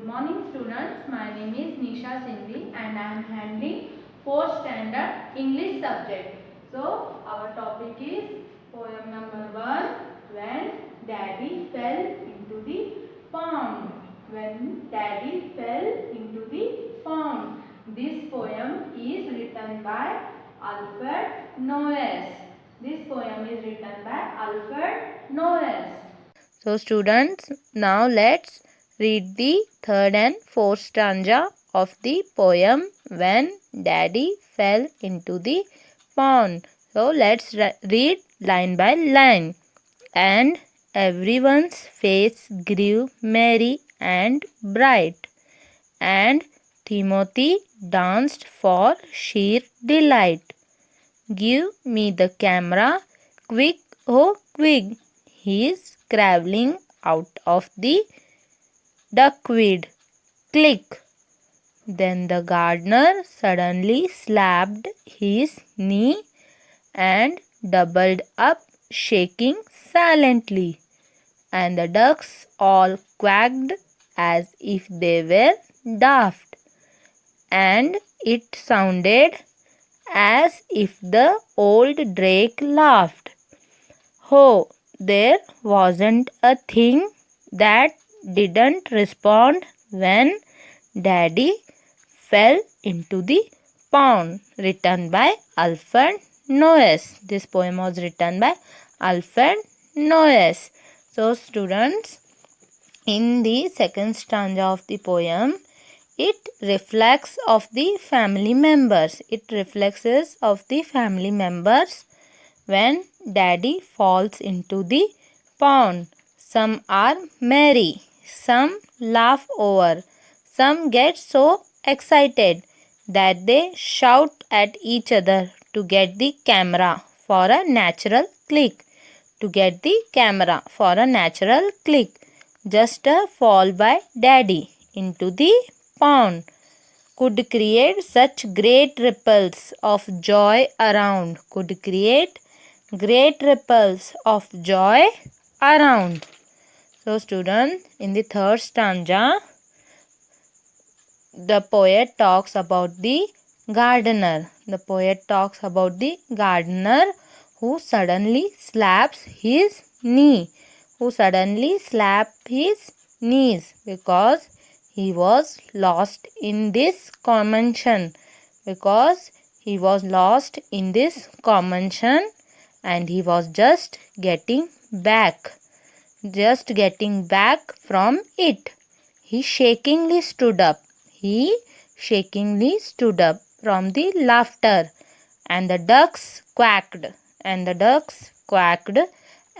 morning students, my name is Nisha Sindhi and I am handling 4th standard English subject. So our topic is poem number 1, When Daddy Fell into the Pond. When Daddy fell into the pond. This poem is written by Alfred Noyes. This poem is written by Alfred Noyes. So students, now let's read the third and fourth stanza of the poem When Daddy Fell into the Pond. So let's read line by line. And everyone's face grew merry and bright, and Timothy danced for sheer delight. Give me the camera, quick, oh quick, he's crawling out of the duckweed. Click. Then the gardener suddenly slapped his knee and doubled up, shaking silently. And the ducks all quacked as if they were daft. And it sounded as if the old drake laughed. Oh, there wasn't a thing that didn't respond when Daddy fell into the pond. Written by Alfred Noyes. This poem was written by Alfred Noyes. So students, in the second stanza of the poem, it reflects of the family members. It reflects of the family members when Daddy falls into the pond. Some are merry, some laugh over, some get so excited that they shout at each other to get the camera for a natural click. To get the camera for a natural click. Just a fall by Daddy into the pond could create such great ripples of joy around. Could create great ripples of joy around. So students, in the third stanza, the poet talks about the gardener. The poet talks about the gardener who suddenly slaps his knee. Who suddenly slapped his knees because he was lost in this convention. Because he was lost in this convention and he was just getting back. Just getting back from it. He shakingly stood up. He shakingly stood up from the laughter, and the ducks quacked, and the ducks quacked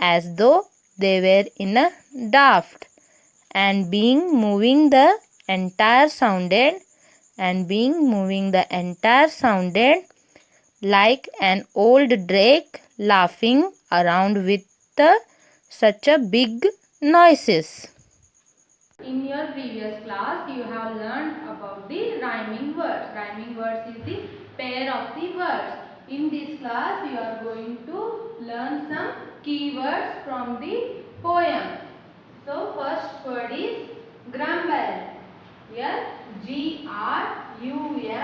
as though they were in a daft, and being moving the entire sounded, like an old drake laughing around with such a big noises. In your previous class, you have learned about the rhyming words. Rhyming words is the pair of the words. In this class, you are going to learn some keywords from the poem. So, first word is grumble. Here, Grumbled.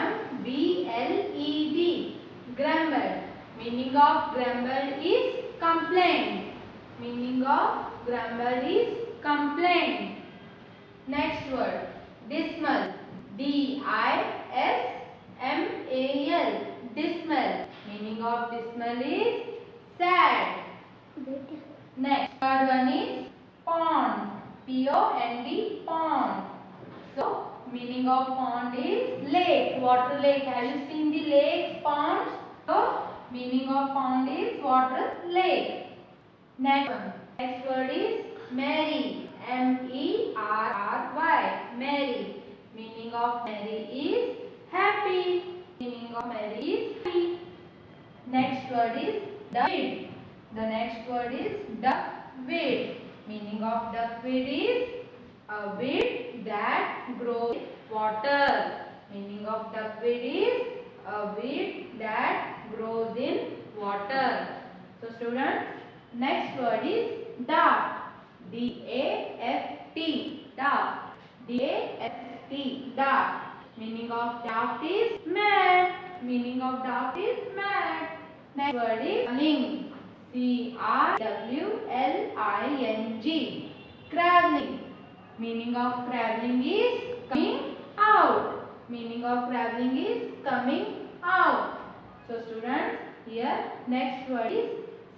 Grumble. Meaning of grumble is complain. Meaning of grumble is complain. Next word, dismal. Dismal. Dismal. Meaning of dismal is sad. Next, third one is pond. Pond. Pond. So, meaning of pond is lake. Water lake. Have you seen the lakes, ponds? So, meaning of pond is water lake. Next one. Next word is merry. Merry. Merry. Meaning of merry is happy. Meaning of merry is happy. Next word is duckweed. The next word is duckweed. Meaning of duckweed is a weed that grows in water. Meaning of duckweed is a weed that grows in water. So students, next word is daft. Daft. Daft. D-A-F-T, daft. Meaning of daft is mad. Meaning of daft is mad. Next word is crawling. C-R-W-L-I-N-G. Crawling. Meaning of crawling is coming out. Meaning of crawling is coming out. So students, here next word is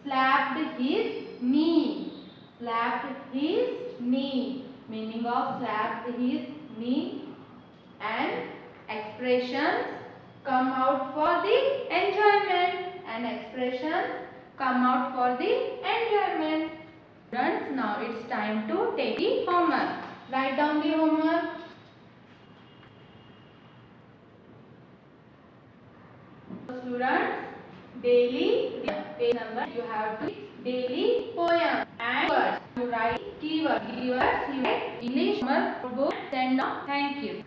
slapped his knee. Slapped his knee. Meaning of slapped his knee. And expressions come out for the enjoyment. And expressions come out for the enjoyment. Students, now it's time to take the homework. Write down the homework. Students, daily page number you have to daily poem and words. You write keywords. Keywords you write English book. Send on. Thank you.